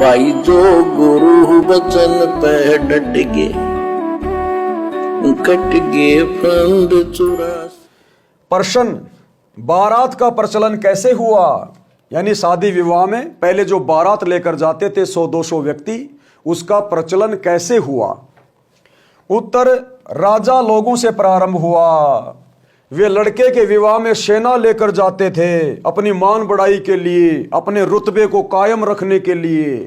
भाई जो गुरु बचन पे डट गए, कट गए फंद चुरास। प्रश्न, बारात का प्रचलन कैसे हुआ? यानी शादी विवाह में पहले जो बारात लेकर जाते थे 100-200 व्यक्ति, उसका प्रचलन कैसे हुआ? उत्तर, राजा लोगों से प्रारंभ हुआ। वे लड़के के विवाह में सेना लेकर जाते थे अपनी मान बढ़ाई के लिए, अपने रुतबे को कायम रखने के लिए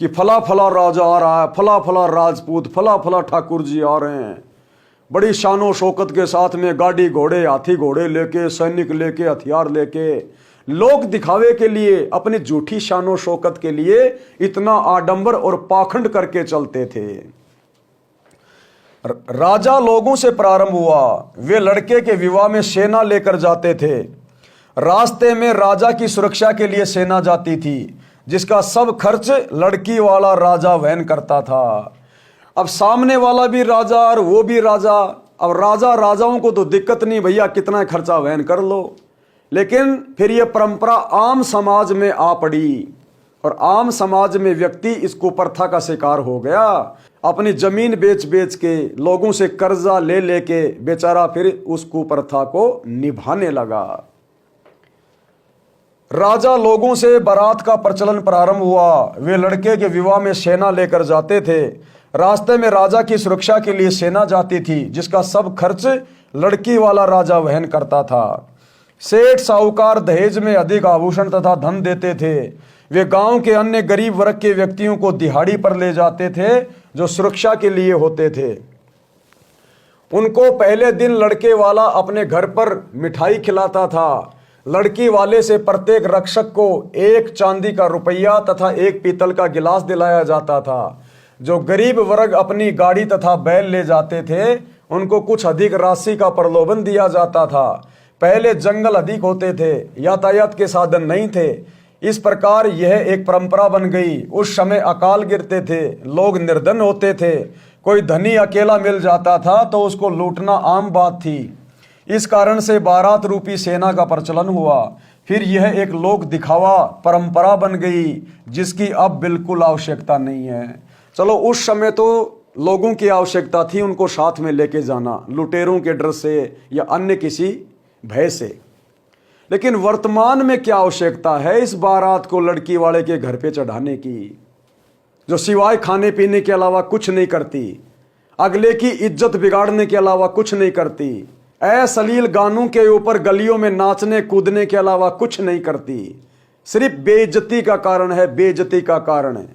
कि फला फला राजा आ रहा है, फला फला राजपूत, फला फला ठाकुर जी आ रहे हैं। बड़ी शानो शौकत के साथ में गाड़ी घोड़े, हाथी घोड़े लेके, सैनिक लेके, हथियार लेके, लोग दिखावे के लिए, अपनी झूठी शानो शौकत के लिए इतना आडंबर और पाखंड करके चलते थे। राजा लोगों से प्रारंभ हुआ। वे लड़के के विवाह में सेना लेकर जाते थे। रास्ते में राजा की सुरक्षा के लिए सेना जाती थी, जिसका सब खर्च लड़की वाला राजा वहन करता था। अब सामने वाला भी राजा और वो भी राजा। अब राजाओं को तो दिक्कत नहीं, भैया कितना खर्चा वहन कर लो। लेकिन फिर ये परंपरा आम समाज में आ पड़ी और आम समाज में व्यक्ति इस कुप्रथा का शिकार हो गया। अपनी जमीन बेच बेच के, लोगों से कर्जा ले लेके बेचारा फिर उस कुप्रथा को निभाने लगा। राजा लोगों से बारात का प्रचलन प्रारंभ हुआ। वे लड़के के विवाह में सेना लेकर जाते थे। रास्ते में राजा की सुरक्षा के लिए सेना जाती थी, जिसका सब खर्च लड़की वाला राजा वहन करता था। सेठ साहूकार दहेज में अधिक आभूषण तथा धन देते थे। वे गांव के अन्य गरीब वर्ग के व्यक्तियों को दिहाड़ी पर ले जाते थे, जो सुरक्षा के लिए होते थे। उनको पहले दिन लड़के वाला अपने घर पर मिठाई खिलाता था। लड़की वाले से प्रत्येक रक्षक को 1 चांदी का रुपया तथा 1 पीतल का गिलास दिलाया जाता था। जो गरीब वर्ग अपनी गाड़ी तथा बैल ले जाते थे, उनको कुछ अधिक राशि का प्रलोभन दिया जाता था। पहले जंगल अधिक होते थे, यातायात के साधन नहीं थे। इस प्रकार यह एक परंपरा बन गई। उस समय अकाल गिरते थे, लोग निर्धन होते थे। कोई धनी अकेला मिल जाता था तो उसको लूटना आम बात थी। इस कारण से बारात रूपी सेना का प्रचलन हुआ। फिर यह एक लोक दिखावा परंपरा बन गई, जिसकी अब बिल्कुल आवश्यकता नहीं है। चलो, उस समय तो लोगों की आवश्यकता थी उनको साथ में लेके जाना, लुटेरों के डर से या अन्य किसी भय से। लेकिन वर्तमान में क्या आवश्यकता है इस बारात को लड़की वाले के घर पे चढ़ाने की, जो सिवाय खाने पीने के अलावा कुछ नहीं करती, अगले की इज्जत बिगाड़ने के अलावा कुछ नहीं करती, अश्लील गानों के ऊपर गलियों में नाचने कूदने के अलावा कुछ नहीं करती। सिर्फ बेइज्जती का कारण है, बेइज्जती का कारण है।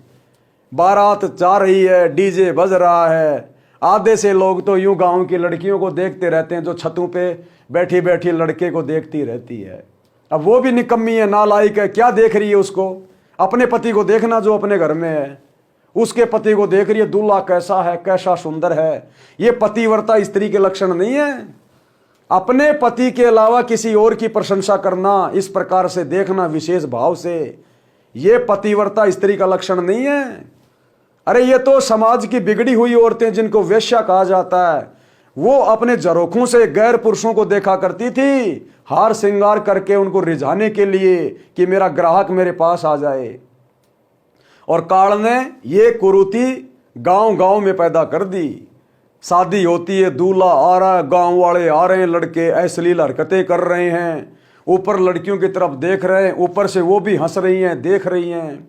बारात जा रही है, डीजे बज रहा है। आधे से लोग तो यूं गांव की लड़कियों को देखते रहते हैं, जो छतों पे बैठी बैठी लड़के को देखती रहती है। अब वो भी निकम्मी है, नालायक है। क्या देख रही है उसको? अपने पति को देखना जो अपने घर में है, उसके पति को देख रही है, दूल्हा कैसा है, कैसा सुंदर है। ये पतिव्रता स्त्री के लक्षण नहीं है। अपने पति के अलावा किसी और की प्रशंसा करना, इस प्रकार से देखना विशेष भाव से, ये पतिव्रता स्त्री का लक्षण नहीं है। अरे ये तो समाज की बिगड़ी हुई औरतें, जिनको वेश्या कहा जाता है, वो अपने झरोखों से गैर पुरुषों को देखा करती थी, हार श्रृंगार करके उनको रिझाने के लिए कि मेरा ग्राहक मेरे पास आ जाए। और काल ने ये कुरीति गांव गांव में पैदा कर दी। शादी होती है, दूल्हा आ रहा है, गांव वाले आ रहे हैं, लड़के अश्लील हरकतें कर रहे हैं, ऊपर लड़कियों की तरफ देख रहे हैं, ऊपर से वो भी हंस रही हैं, देख रही हैं।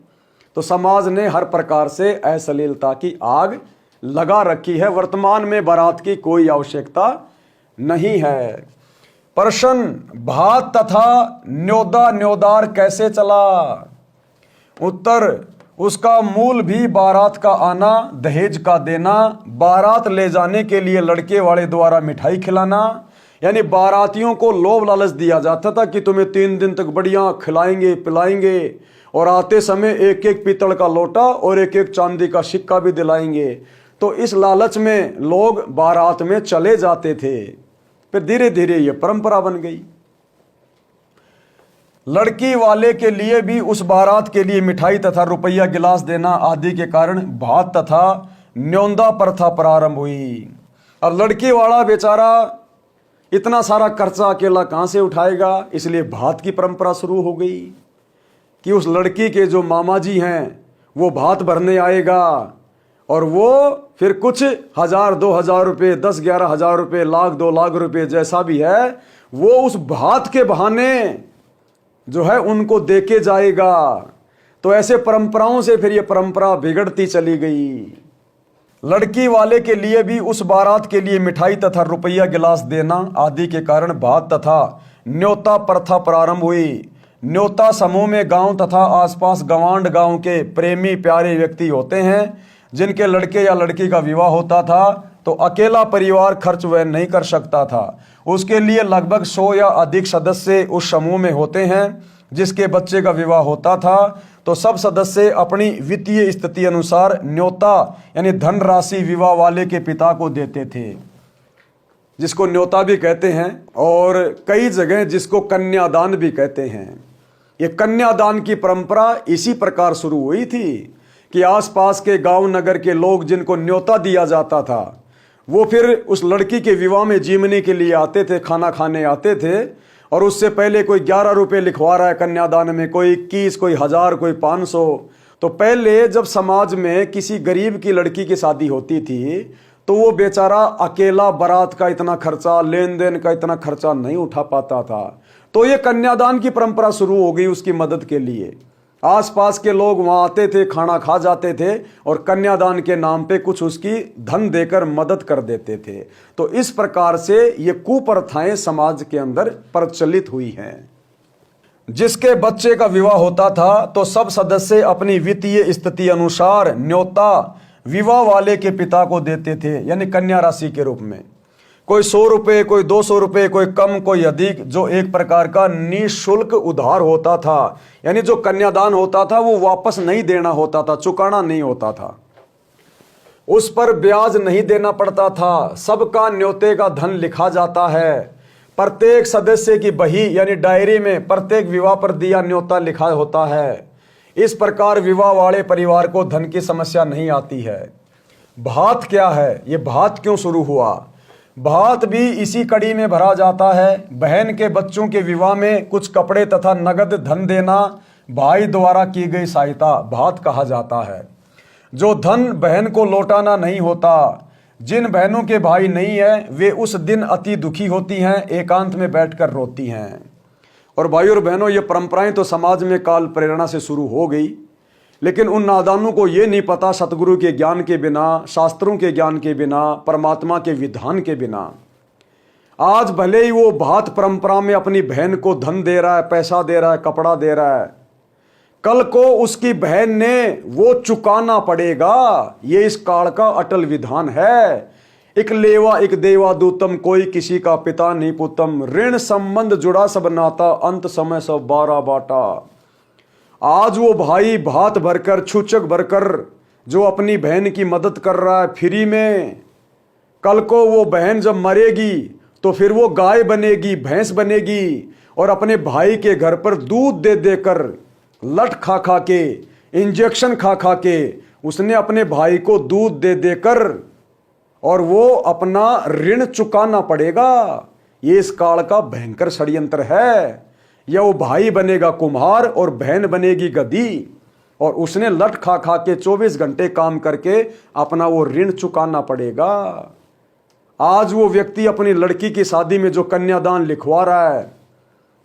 तो समाज ने हर प्रकार से अश्लीलता की आग लगा रखी है। वर्तमान में बारात की कोई आवश्यकता नहीं है। प्रश्न, भात तथा न्योदा न्योदार कैसे चला? उत्तर, उसका मूल भी बारात का आना, दहेज का देना, बारात ले जाने के लिए लड़के वाले द्वारा मिठाई खिलाना। यानी बारातियों को लोभ लालच दिया जाता था कि तुम्हें 3 दिन तक बढ़िया खिलाएंगे पिलाएंगे, और आते समय 1-1 पीतल का लोटा और 1-1 चांदी का सिक्का भी दिलाएंगे। तो इस लालच में लोग बारात में चले जाते थे। फिर धीरे धीरे ये परंपरा बन गई। लड़की वाले के लिए भी उस बारात के लिए मिठाई तथा रुपया गिलास देना आदि के कारण भात तथा न्योंदा प्रथा प्रारंभ हुई। अब लड़की वाला बेचारा इतना सारा खर्चा अकेला कहाँ से उठाएगा, इसलिए भात की परंपरा शुरू हो गई कि उस लड़की के जो मामा जी हैं वो भात भरने आएगा और वो फिर कुछ 1000-2000 रुपये, 10-11 हज़ार रुपये, 1,00,000-2 लाख रुपये जैसा भी है, वो उस भात के बहाने जो है उनको देके जाएगा। तो ऐसे परंपराओं से फिर ये परंपरा बिगड़ती चली गई। लड़की वाले के लिए भी उस बारात के लिए मिठाई तथा रुपया गिलास देना आदि के कारण भात तथा न्योता प्रथा प्रारंभ हुई। न्योता समूह में गांव तथा आसपास गवांड गांव के प्रेमी प्यारे व्यक्ति होते हैं। जिनके लड़के या लड़की का विवाह होता था तो अकेला परिवार खर्च वह नहीं कर सकता था। उसके लिए लगभग 100 या अधिक सदस्य उस समूह में होते हैं। जिसके बच्चे का विवाह होता था तो सब सदस्य अपनी वित्तीय स्थिति अनुसार न्योता यानी धनराशि विवाह वाले के पिता को देते थे, जिसको न्योता भी कहते हैं और कई जगह जिसको कन्यादान भी कहते हैं। ये कन्यादान की परंपरा इसी प्रकार शुरू हुई थी कि आसपास के गांव नगर के लोग जिनको न्योता दिया जाता था वो फिर उस लड़की के विवाह में जीवने के लिए आते थे, खाना खाने आते थे। और उससे पहले कोई 11 रुपये लिखवा रहा है कन्यादान में, कोई 21, कोई 1000, कोई 500। तो पहले जब समाज में किसी गरीब की लड़की की शादी होती थी तो वो बेचारा अकेला बारात का इतना खर्चा, लेन देन का इतना खर्चा नहीं उठा पाता था। तो ये कन्यादान की परंपरा शुरू हो गई उसकी मदद के लिए। आसपास के लोग वहां आते थे, खाना खा जाते थे और कन्यादान के नाम पे कुछ उसकी धन देकर मदद कर देते थे। तो इस प्रकार से ये कुप्रथाएं समाज के अंदर प्रचलित हुई हैं। जिसके बच्चे का विवाह होता था तो सब सदस्य अपनी वित्तीय स्थिति अनुसार न्योता विवाह वाले के पिता को देते थे, यानी कन्या राशि के रूप में। कोई 100 रुपये, कोई 200 रुपये, कोई कम, कोई अधिक, जो एक प्रकार का निःशुल्क उधार होता था। यानी जो कन्यादान होता था वो वापस नहीं देना होता था, चुकाना नहीं होता था, उस पर ब्याज नहीं देना पड़ता था। सबका न्योते का धन लिखा जाता है। प्रत्येक सदस्य की बही यानी डायरी में प्रत्येक विवाह पर दिया न्योता लिखा होता है। इस प्रकार विवाह वाले परिवार को धन की समस्या नहीं आती है। भात क्या है, ये भात क्यों शुरू हुआ? भात भी इसी कड़ी में भरा जाता है। बहन के बच्चों के विवाह में कुछ कपड़े तथा नगद धन देना भाई द्वारा की गई सहायता भात कहा जाता है। जो धन बहन को लौटाना नहीं होता। जिन बहनों के भाई नहीं है वे उस दिन अति दुखी होती हैं, एकांत में बैठकर रोती हैं। और भाई और बहनों, ये परंपराएं तो समाज में काल प्रेरणा से शुरू हो गई, लेकिन उन नादानों को ये नहीं पता सतगुरु के ज्ञान के बिना, शास्त्रों के ज्ञान के बिना, परमात्मा के विधान के बिना आज भले ही वो भात परंपरा में अपनी बहन को धन दे रहा है, पैसा दे रहा है, कपड़ा दे रहा है, कल को उसकी बहन ने वो चुकाना पड़ेगा। ये इस काल का अटल विधान है। एक लेवा एक देवा दूतम, कोई किसी का पिता नहीं पुतम। ऋण संबंध जुड़ा सब नाता, अंत समय सब 12 बाटा। आज वो भाई भात भरकर, छूचक भरकर जो अपनी बहन की मदद कर रहा है फ्री में, कल को वो बहन जब मरेगी तो फिर वो गाय बनेगी, भैंस बनेगी और अपने भाई के घर पर दूध दे देकर, लट खा खा के, इंजेक्शन खा खा के उसने अपने भाई को दूध दे देकर और वो अपना ऋण चुकाना पड़ेगा। ये इस काल का भयंकर षड्यंत्र है। या वो भाई बनेगा कुम्हार और बहन बनेगी गधी और उसने लट खा खा के 24 घंटे काम करके अपना वो ऋण चुकाना पड़ेगा। आज वो व्यक्ति अपनी लड़की की शादी में जो कन्यादान लिखवा रहा है,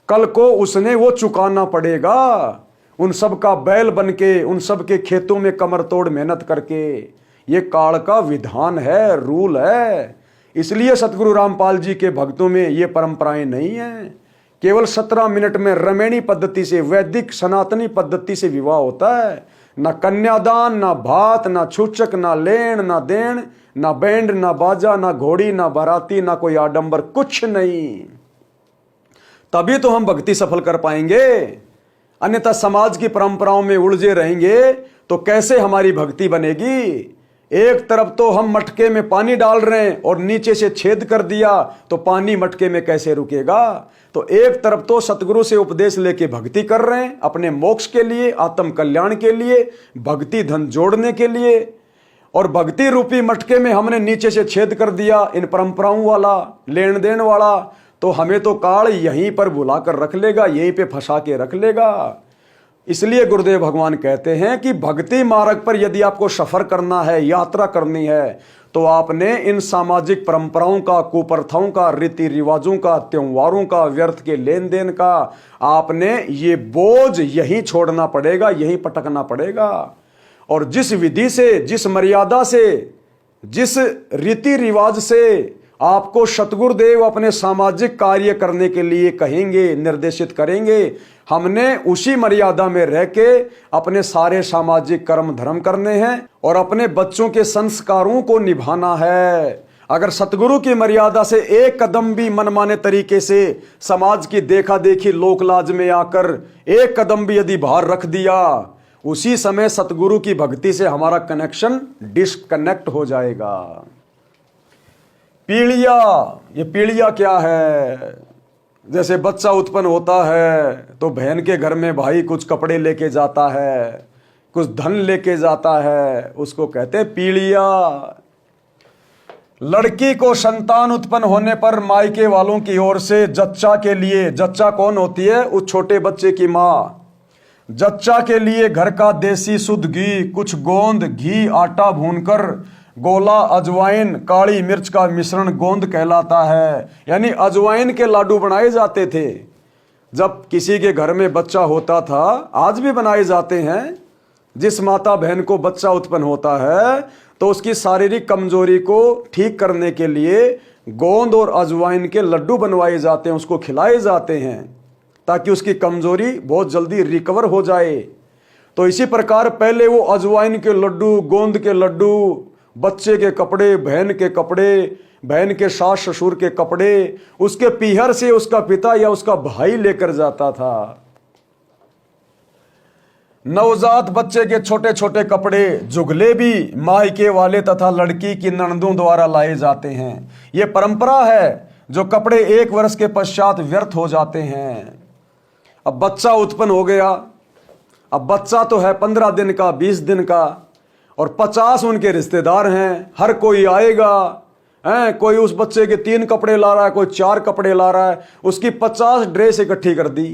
कल को उसने वो चुकाना पड़ेगा। उन सब का बैल बनके, उन सब के खेतों में कमर तोड़ मेहनत करके। ये काल का विधान है, रूल है। इसलिए सतगुरु रामपाल जी के भक्तों में ये परंपराएं नहीं हैं। केवल 17 मिनट में रमेणी पद्धति से, वैदिक सनातनी पद्धति से विवाह होता है। ना कन्यादान, ना भात, ना छूचक, ना लेन, ना देन, ना बैंड, ना बाजा, ना घोड़ी, ना बाराती, ना कोई आडंबर, कुछ नहीं। तभी तो हम भक्ति सफल कर पाएंगे। अन्यथा समाज की परंपराओं में उलझे रहेंगे तो कैसे हमारी भक्ति बनेगी? एक तरफ तो हम मटके में पानी डाल रहे हैं और नीचे से छेद कर दिया तो पानी मटके में कैसे रुकेगा? तो एक तरफ तो सतगुरु से उपदेश लेके भक्ति कर रहे हैं अपने मोक्ष के लिए, आत्म कल्याण के लिए, भक्ति धन जोड़ने के लिए, और भक्ति रूपी मटके में हमने नीचे से छेद कर दिया इन परंपराओं वाला, लेन देन वाला। तो हमें तो काल यहीं पर बुला कर रख लेगा, यहीं पे फंसा के रख लेगा। इसलिए गुरुदेव भगवान कहते हैं कि भक्ति मार्ग पर यदि आपको सफर करना है, यात्रा करनी है, तो आपने इन सामाजिक परंपराओं का, कुप्रथाओं का, रीति रिवाजों का, त्योहारों का, व्यर्थ के लेन देन का, आपने ये बोझ यहीं छोड़ना पड़ेगा, यहीं पटकना पड़ेगा। और जिस विधि से, जिस मर्यादा से, जिस रीति रिवाज से आपको सतगुरुदेव अपने सामाजिक कार्य करने के लिए कहेंगे, निर्देशित करेंगे, हमने उसी मर्यादा में रह के अपने सारे सामाजिक कर्म धर्म करने हैं और अपने बच्चों के संस्कारों को निभाना है। अगर सतगुरु की मर्यादा से एक कदम भी मनमाने तरीके से समाज की देखा देखी लोक लाज में आकर एक कदम भी यदि बाहर रख दिया, उसी समय सतगुरु की भक्ति से हमारा कनेक्शन डिस्कनेक्ट हो जाएगा। पीढ़िया, ये पीढ़िया क्या है? जैसे बच्चा उत्पन्न होता है तो बहन के घर में भाई कुछ कपड़े लेके जाता है, कुछ धन लेके जाता है, उसको कहते हैं पीढ़िया। लड़की को संतान उत्पन्न होने पर मायके वालों की ओर से जच्चा के लिए, जच्चा कौन होती है? उस छोटे बच्चे की माँ। जच्चा के लिए घर का देसी शुद्ध घी, कुछ गोंद घी, आटा भूनकर गोला, अजवाइन, काली मिर्च का मिश्रण गोंद कहलाता है। यानी अजवाइन के लाडू बनाए जाते थे जब किसी के घर में बच्चा होता था, आज भी बनाए जाते हैं। जिस माता बहन को बच्चा उत्पन्न होता है तो उसकी शारीरिक कमजोरी को ठीक करने के लिए गोंद और अजवाइन के लड्डू बनवाए जाते हैं, उसको खिलाए जाते हैं ताकि उसकी कमजोरी बहुत जल्दी रिकवर हो जाए। तो इसी प्रकार पहले वो अजवाइन के लड्डू, गोंद के लड्डू, बच्चे के कपड़े, बहन के कपड़े, बहन के सास ससुर के कपड़े, उसके पीहर से उसका पिता या उसका भाई लेकर जाता था। नवजात बच्चे के छोटे छोटे कपड़े, जुगले भी मायके वाले तथा लड़की की ननदों द्वारा लाए जाते हैं। ये परंपरा है जो कपड़े 1 वर्ष के पश्चात व्यर्थ हो जाते हैं। अब बच्चा उत्पन्न हो गया, अब बच्चा तो है 15 दिन का, 20 दिन का, और 50 उनके रिश्तेदार हैं, हर कोई आएगा हैं। कोई उस बच्चे के 3 कपड़े ला रहा है, कोई 4 कपड़े ला रहा है, उसकी 50 ड्रेस इकट्ठी कर दी।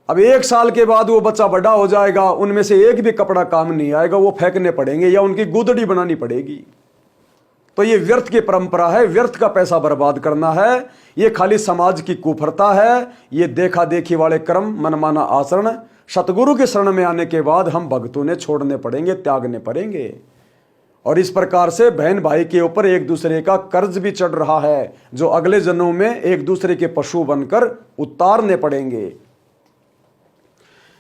अब 1 साल के बाद वो बच्चा बड़ा हो जाएगा, उनमें से एक भी कपड़ा काम नहीं आएगा, वो फेंकने पड़ेंगे या उनकी गुदड़ी बनानी पड़ेगी। तो ये व्यर्थ की परंपरा है, व्यर्थ का पैसा बर्बाद करना है। ये खाली समाज की कुप्रथा है, ये देखा देखी वाले कर्म, मनमाना आचरण सतगुरु के शरण में आने के बाद हम भक्तों ने छोड़ने पड़ेंगे, त्यागने पड़ेंगे। और इस प्रकार से बहन भाई के ऊपर एक दूसरे का कर्ज भी चढ़ रहा है, जो अगले जन्मों में एक दूसरे के पशु बनकर उतारने पड़ेंगे।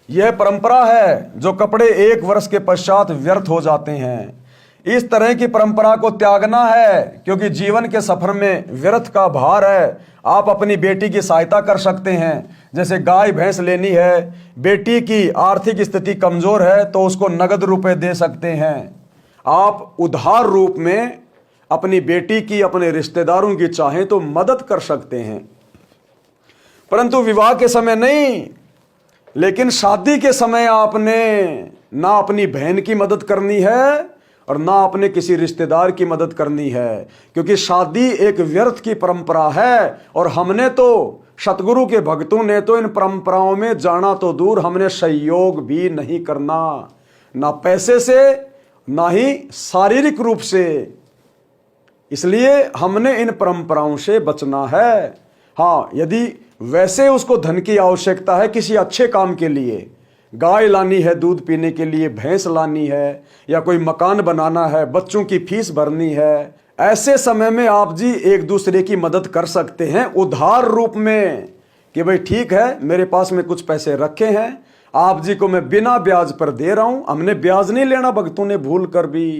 यह परंपरा है जो कपड़े 1 वर्ष के पश्चात व्यर्थ हो जाते हैं। इस तरह की परंपरा को त्यागना है, क्योंकि जीवन के सफर में व्यर्थ का भार है। आप अपनी बेटी की सहायता कर सकते हैं, जैसे गाय भैंस लेनी है, बेटी की आर्थिक स्थिति कमजोर है तो उसको नगद रुपए दे सकते हैं। आप उधार रूप में अपनी बेटी की, अपने रिश्तेदारों की चाहें तो मदद कर सकते हैं, परंतु विवाह के समय नहीं। लेकिन शादी के समय आपने ना अपनी बहन की मदद करनी है और ना अपने किसी रिश्तेदार की मदद करनी है, क्योंकि शादी एक व्यर्थ की परंपरा है। और हमने तो, सतगुरु के भक्तों ने तो इन परंपराओं में जाना तो दूर, हमने सहयोग भी नहीं करना, ना पैसे से ना ही शारीरिक रूप से। इसलिए हमने इन परंपराओं से बचना है। हाँ, यदि वैसे उसको धन की आवश्यकता है किसी अच्छे काम के लिए, गाय लानी है दूध पीने के लिए, भैंस लानी है, या कोई मकान बनाना है, बच्चों की फीस भरनी है, ऐसे समय में आप जी एक दूसरे की मदद कर सकते हैं उधार रूप में, कि भाई ठीक है मेरे पास में कुछ पैसे रखे हैं, आप जी को मैं बिना ब्याज पर दे रहा हूं। हमने ब्याज नहीं लेना भक्तों ने भूल कर भी,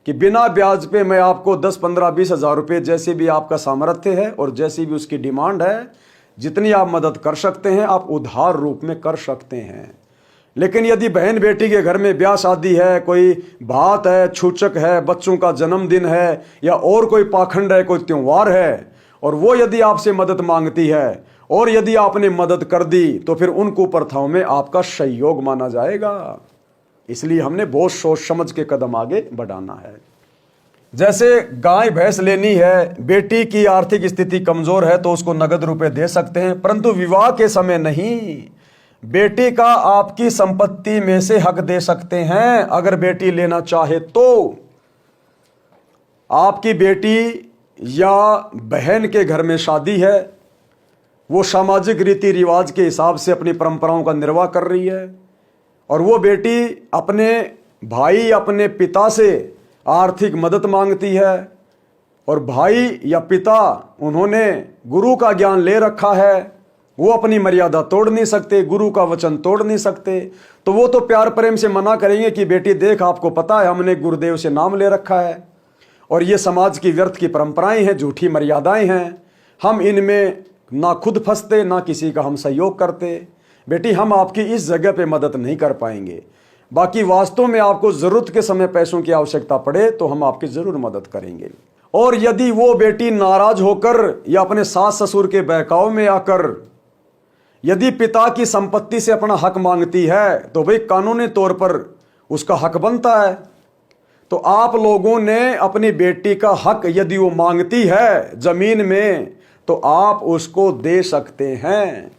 कि बिना ब्याज पे मैं आपको 10, 15, 20 हजार रुपये, जैसे भी आपका सामर्थ्य है और जैसी भी उसकी डिमांड है, जितनी आप मदद कर सकते हैं आप उधार रूप में कर सकते हैं। लेकिन यदि बहन बेटी के घर में ब्याह शादी है, कोई बात है, छूचक है, बच्चों का जन्मदिन है, या और कोई पाखंड है, कोई त्योहार है, और वो यदि आपसे मदद मांगती है और यदि आपने मदद कर दी, तो फिर उन कुप्रथाओं में आपका सहयोग माना जाएगा। इसलिए हमने बहुत सोच समझ के कदम आगे बढ़ाना है। जैसे गाय भैंस लेनी है, बेटी की आर्थिक स्थिति कमजोर है तो उसको नगद रुपए दे सकते हैं, परंतु विवाह के समय नहीं। बेटी का आपकी संपत्ति में से हक दे सकते हैं अगर बेटी लेना चाहे तो। आपकी बेटी या बहन के घर में शादी है, वो सामाजिक रीति रिवाज के हिसाब से अपनी परंपराओं का निर्वाह कर रही है, और वो बेटी अपने भाई अपने पिता से आर्थिक मदद मांगती है, और भाई या पिता उन्होंने गुरु का ज्ञान ले रखा है, वो अपनी मर्यादा तोड़ नहीं सकते, गुरु का वचन तोड़ नहीं सकते, तो वो तो प्यार प्रेम से मना करेंगे कि बेटी देख, आपको पता है हमने गुरुदेव से नाम ले रखा है और ये समाज की व्यर्थ की परंपराएं हैं, झूठी मर्यादाएं हैं, हम इनमें ना खुद फंसते ना किसी का हम सहयोग करते। बेटी हम आपकी इस जगह पे मदद नहीं कर पाएंगे, बाकी वास्तव में आपको ज़रूरत के समय पैसों की आवश्यकता पड़े तो हम आपकी ज़रूर मदद करेंगे। और यदि वो बेटी नाराज होकर या अपने सास ससुर के बहकाव में आकर यदि पिता की संपत्ति से अपना हक मांगती है तो भाई कानूनी तौर पर उसका हक बनता है। तो आप लोगों ने अपनी बेटी का हक यदि वो मांगती है जमीन में तो आप उसको दे सकते हैं।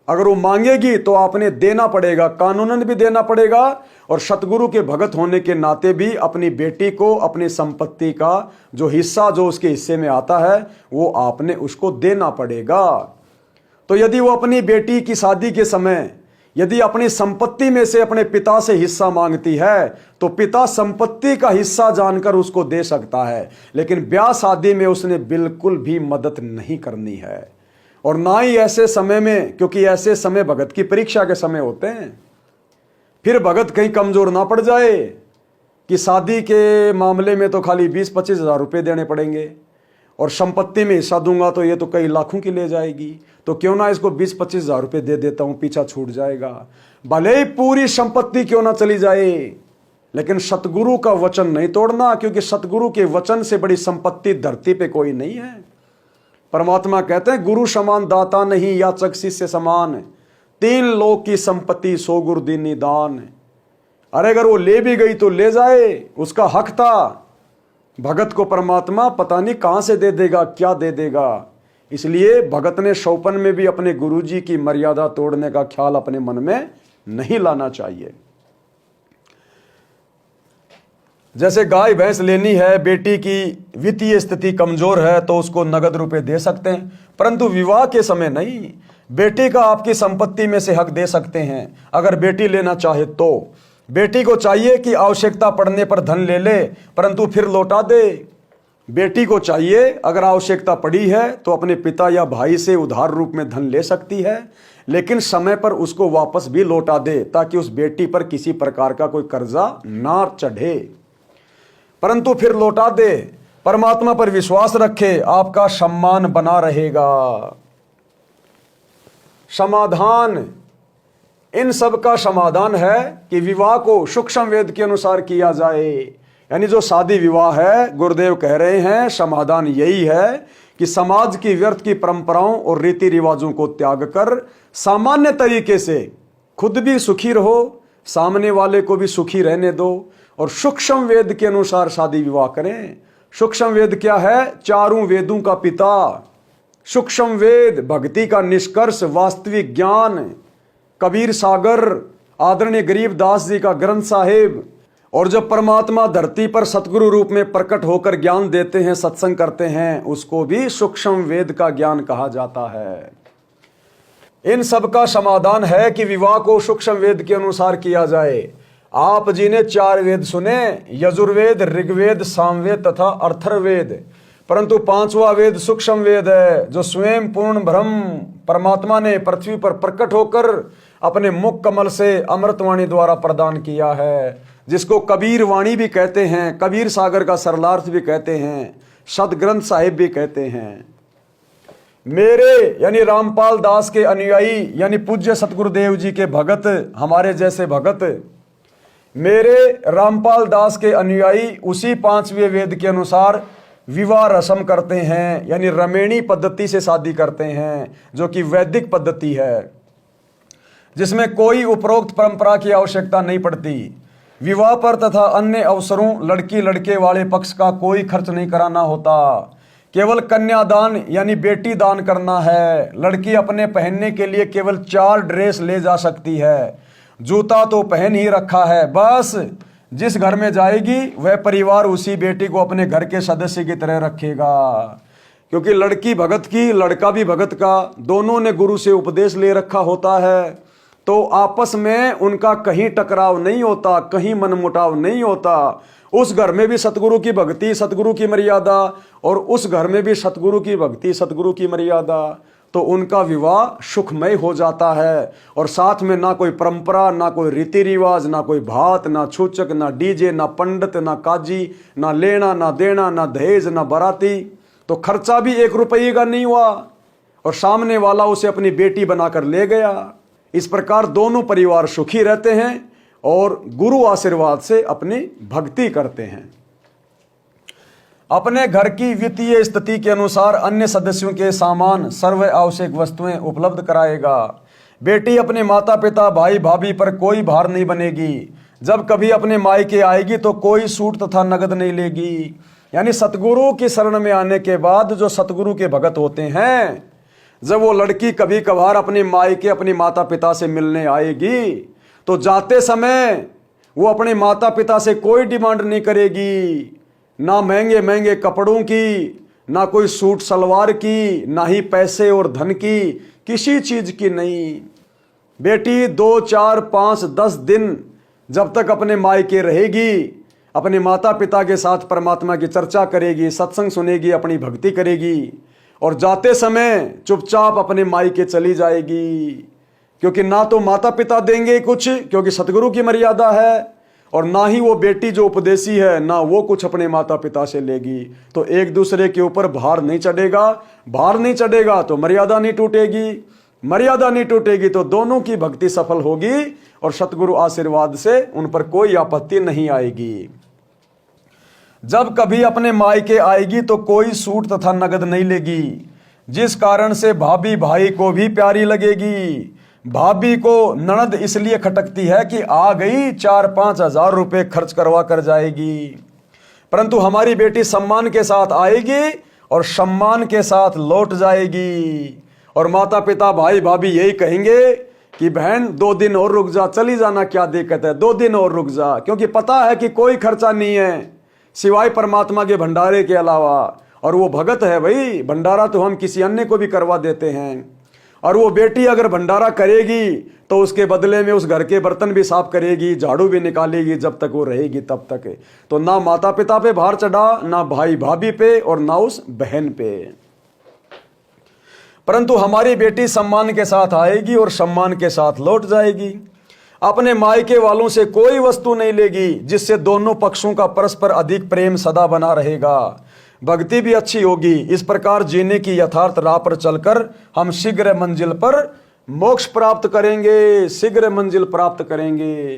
अगर वो मांगेगी तो आपने देना पड़ेगा, कानूनन भी देना पड़ेगा, और सतगुरु के भगत होने के नाते भी अपनी बेटी को अपनी संपत्ति का जो हिस्सा जो उसके हिस्से में आता है वो आपने उसको देना पड़ेगा। तो यदि वो अपनी बेटी की शादी के समय यदि अपनी संपत्ति में से अपने पिता से हिस्सा मांगती है तो पिता संपत्ति का हिस्सा जानकर उसको दे सकता है, लेकिन ब्याह शादी में उसने बिल्कुल भी मदद नहीं करनी है, और ना ही ऐसे समय में, क्योंकि ऐसे समय भगत की परीक्षा के समय होते हैं। फिर भगत कहीं कमजोर ना पड़ जाए कि शादी के मामले में तो खाली 20-25 हज़ार रुपये देने पड़ेंगे और संपत्ति में हिस्सा दूंगा तो ये तो कई लाखों की ले जाएगी, तो क्यों ना इसको 20-25 हज़ार रुपये दे देता हूं, पीछा छूट जाएगा। भले ही पूरी संपत्ति क्यों ना चली जाए, लेकिन सतगुरु का वचन नहीं तोड़ना, क्योंकि सतगुरु के वचन से बड़ी संपत्ति धरती पे कोई नहीं है। परमात्मा कहते हैं गुरु समान दाता नहीं, याचक शिष्य समान, 3 लोक की संपत्ति 100 गुरु दीनी दान। अरे अगर वो ले भी गई तो ले जाए, उसका हक था। भगत को परमात्मा पता नहीं कहां से दे देगा, क्या दे देगा। इसलिए भगत ने शौपन में भी अपने गुरुजी की मर्यादा तोड़ने का ख्याल अपने मन में नहीं लाना चाहिए। जैसे गाय भैंस लेनी है, बेटी की वित्तीय स्थिति कमजोर है तो उसको नगद रुपए दे सकते हैं, परंतु विवाह के समय नहीं। बेटी का आपकी संपत्ति में से हक दे सकते हैं अगर बेटी लेना चाहे तो। बेटी को चाहिए कि आवश्यकता पड़ने पर धन ले ले परंतु फिर लौटा दे। बेटी को चाहिए अगर आवश्यकता पड़ी है तो अपने पिता या भाई से उधार रूप में धन ले सकती है, लेकिन समय पर उसको वापस भी लौटा दे ताकि उस बेटी पर किसी प्रकार का कोई कर्जा ना चढ़े, परंतु फिर लौटा दे। परमात्मा पर विश्वास रखे, आपका सम्मान बना रहेगा। समाधान, इन सब का समाधान है कि विवाह को सूक्ष्म वेद के अनुसार किया जाए। यानी जो शादी विवाह है, गुरुदेव कह रहे हैं समाधान यही है कि समाज की व्यर्थ की परंपराओं और रीति रिवाजों को त्याग कर सामान्य तरीके से खुद भी सुखी रहो, सामने वाले को भी सुखी रहने दो, और सूक्ष्म वेद के अनुसार शादी विवाह करें। सूक्ष्म वेद क्या है? 4 वेदों का पिता। सूक्ष्म वेद भक्ति का निष्कर्ष, वास्तविक ज्ञान, कबीर सागर, आदरणीय गरीबदास जी का ग्रंथ साहिब। और जब परमात्मा धरती पर सतगुरु रूप में प्रकट होकर ज्ञान देते हैं, सत्संग करते हैं, उसको भी सूक्ष्म वेद का ज्ञान कहा जाता है। इन सब का समाधान है कि विवाह को सूक्ष्म वेद के अनुसार किया जाए। आप जी ने 4 वेद सुने, यजुर्वेद, ऋग्वेद, सामवेद तथा अर्थर्वेद, परंतु 5वां वेद सूक्ष्म वेद है जो स्वयं पूर्ण ब्रह्म परमात्मा ने पृथ्वी पर प्रकट होकर अपने मुख कमल से अमृतवाणी द्वारा प्रदान किया है, जिसको कबीर वाणी भी कहते हैं, कबीर सागर का सरलार्थ भी कहते हैं, सदग्रंथ साहिब भी कहते हैं। मेरे यानी रामपाल दास के अनुयायी यानी पूज्य सतगुरुदेव जी के भगत, हमारे जैसे भगत, मेरे रामपाल दास के अनुयायी उसी 5वें वेद के अनुसार विवाह रस्म करते हैं, यानी रमेणी पद्धति से शादी करते हैं, जो कि वैदिक पद्धति है, जिसमें कोई उपरोक्त परंपरा की आवश्यकता नहीं पड़ती। विवाह पर तथा अन्य अवसरों लड़की लड़के वाले पक्ष का कोई खर्च नहीं कराना होता। केवल कन्यादान यानी बेटी दान करना है। लड़की अपने पहनने के लिए केवल 4 ड्रेस ले जा सकती है, जूता तो पहन ही रखा है। बस जिस घर में जाएगी वह परिवार उसी बेटी को अपने घर के सदस्य की तरह रखेगा, क्योंकि लड़की भगत की, लड़का भी भगत का, दोनों ने गुरु से उपदेश ले रखा होता है। तो आपस में उनका कहीं टकराव नहीं होता, कहीं मनमुटाव नहीं होता। उस घर में भी सतगुरु की भक्ति, सतगुरु की मर्यादा, और उस घर में भी सतगुरु की भक्ति, सतगुरु की मर्यादा। तो उनका विवाह सुखमय हो जाता है। और साथ में ना कोई परंपरा, ना कोई रीति रिवाज, ना कोई भात, ना छूचक, ना डीजे, ना पंडित, ना काजी, ना लेना ना देना, ना दहेज, ना बाराती। तो खर्चा भी 1 रुपये का नहीं हुआ, और सामने वाला उसे अपनी बेटी बनाकर ले गया। इस प्रकार दोनों परिवार सुखी रहते हैं और गुरु आशीर्वाद से अपनी भक्ति करते हैं। अपने घर की वित्तीय स्थिति के अनुसार अन्य सदस्यों के सामान, सर्व आवश्यक वस्तुएं उपलब्ध कराएगा। बेटी अपने माता पिता, भाई भाभी पर कोई भार नहीं बनेगी। जब कभी अपने मायके आएगी तो कोई सूट तथा नगद नहीं लेगी। यानी सतगुरु की शरण में आने के बाद जो सतगुरु के भगत होते हैं, जब वो लड़की कभी कभार अपने मायके, अपने माता पिता से मिलने आएगी, तो जाते समय वो अपने माता पिता से कोई डिमांड नहीं करेगी, ना महंगे महंगे कपड़ों की, ना कोई सूट सलवार की, ना ही पैसे और धन की, किसी चीज की नहीं। बेटी 2, 4, 5, 10 दिन जब तक अपने मायके रहेगी, अपने माता पिता के साथ परमात्मा की चर्चा करेगी, सत्संग सुनेगी, अपनी भक्ति करेगी, और जाते समय चुपचाप अपने मायके चली जाएगी। क्योंकि ना तो माता पिता देंगे कुछ, क्योंकि सतगुरु की मर्यादा है, और ना ही वो बेटी जो उपदेशी है, ना वो कुछ अपने माता पिता से लेगी। तो एक दूसरे के ऊपर भार नहीं चढ़ेगा। भार नहीं चढ़ेगा तो मर्यादा नहीं टूटेगी, मर्यादा नहीं टूटेगी तो दोनों की भक्ति सफल होगी, और सतगुरु आशीर्वाद से उन पर कोई आपत्ति नहीं आएगी। जब कभी अपने मायके आएगी तो कोई सूट तथा नगद नहीं लेगी, जिस कारण से भाभी भाई को भी प्यारी लगेगी। भाभी को ननद इसलिए खटकती है कि आ गई, 4-5 हजार रुपए खर्च करवा कर जाएगी, परंतु हमारी बेटी सम्मान के साथ आएगी और सम्मान के साथ लौट जाएगी। और माता पिता, भाई भाभी यही कहेंगे कि बहन 2 दिन और रुक जा, चली जाना, क्या दिक्कत है, 2 दिन और रुक जा, क्योंकि पता है कि कोई खर्चा नहीं है सिवाय परमात्मा के भंडारे के अलावा। और वो भगत है भाई, भंडारा तो हम किसी अन्य को भी करवा देते हैं। और वो बेटी अगर भंडारा करेगी तो उसके बदले में उस घर के बर्तन भी साफ करेगी, झाड़ू भी निकालेगी, जब तक वो रहेगी तब तक। तो ना माता पिता पे भार चढ़ा, ना भाई भाभी पे, और ना उस बहन पे। परंतु हमारी बेटी सम्मान के साथ आएगी और सम्मान के साथ लौट जाएगी। अपने मायके वालों से कोई वस्तु नहीं लेगी, जिससे दोनों पक्षों का परस्पर अधिक प्रेम सदा बना रहेगा। भक्ति भी अच्छी होगी। इस प्रकार जीने की यथार्थ राह पर चलकर हम शीघ्र मंजिल पर मोक्ष प्राप्त करेंगे, शीघ्र मंजिल प्राप्त करेंगे।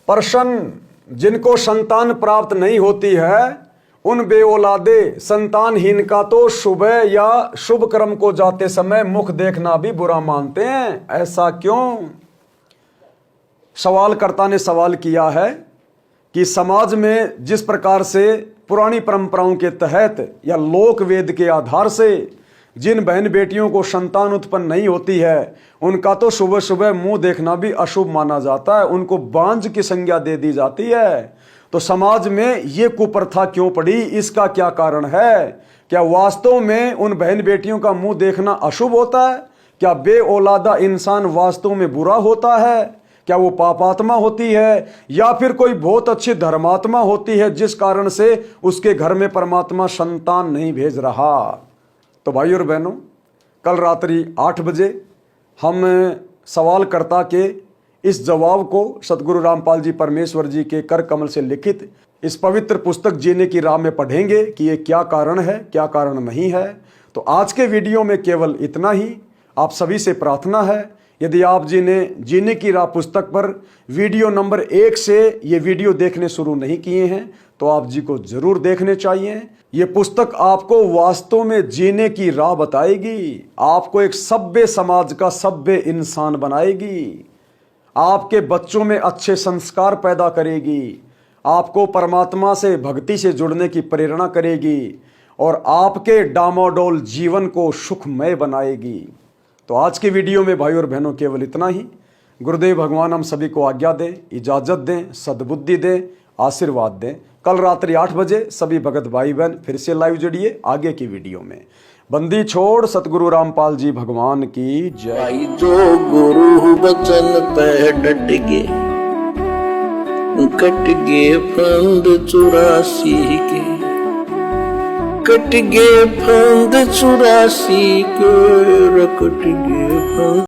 प्रश्न, जिनको संतान प्राप्त नहीं होती है उन बेऔलादे संतानहीन का तो सुबह या शुभ कर्म को जाते समय मुख देखना भी बुरा मानते हैं, ऐसा क्यों? सवालकर्ता ने सवाल किया है कि समाज में जिस प्रकार से पुरानी परंपराओं के तहत या लोक वेद के आधार से जिन बहन बेटियों को संतान उत्पन्न नहीं होती है, उनका तो सुबह सुबह मुंह देखना भी अशुभ माना जाता है, उनको बांझ की संज्ञा दे दी जाती है। तो समाज में ये कुप्रथा क्यों पड़ी, इसका क्या कारण है? क्या वास्तव में उन बहन बेटियों का मुंह देखना अशुभ होता है? क्या बेऔलादा इंसान वास्तव में बुरा होता है? क्या वो पापात्मा होती है, या फिर कोई बहुत अच्छी धर्मात्मा होती है जिस कारण से उसके घर में परमात्मा संतान नहीं भेज रहा? तो भाई और बहनों, कल रात्रि 8 बजे हम सवालकर्ता के इस जवाब को सतगुरु रामपाल जी परमेश्वर जी के कर कमल से लिखित इस पवित्र पुस्तक जीने की राह में पढ़ेंगे कि ये क्या कारण है, क्या कारण नहीं है। तो आज के वीडियो में केवल इतना ही। आप सभी से प्रार्थना है, यदि आप जीने की राह पुस्तक पर वीडियो नंबर 1 से ये वीडियो देखने शुरू नहीं किए हैं तो आप जी को जरूर देखने चाहिए। ये पुस्तक आपको वास्तव में जीने की राह बताएगी, आपको एक सभ्य समाज का सभ्य इंसान बनाएगी, आपके बच्चों में अच्छे संस्कार पैदा करेगी, आपको परमात्मा से भक्ति से जुड़ने की प्रेरणा करेगी, और आपके डामाडोल जीवन को सुखमय बनाएगी। तो आज की वीडियो में भाई और बहनों केवल इतना ही। गुरुदेव भगवान हम सभी को आज्ञा दें, इजाज़त दें, सद्बुद्धि दें, आशीर्वाद दें। कल रात्रि 8 बजे सभी भगत भाई बहन फिर से लाइव जुड़िए आगे की वीडियो में। बंदी छोड़ सतगुरु रामपाल जी भगवान की जय। भाई जो गुरु बचन पे डट गे, कट गे फंद 84 के, कट गे फंद 84 के, कट गे फंद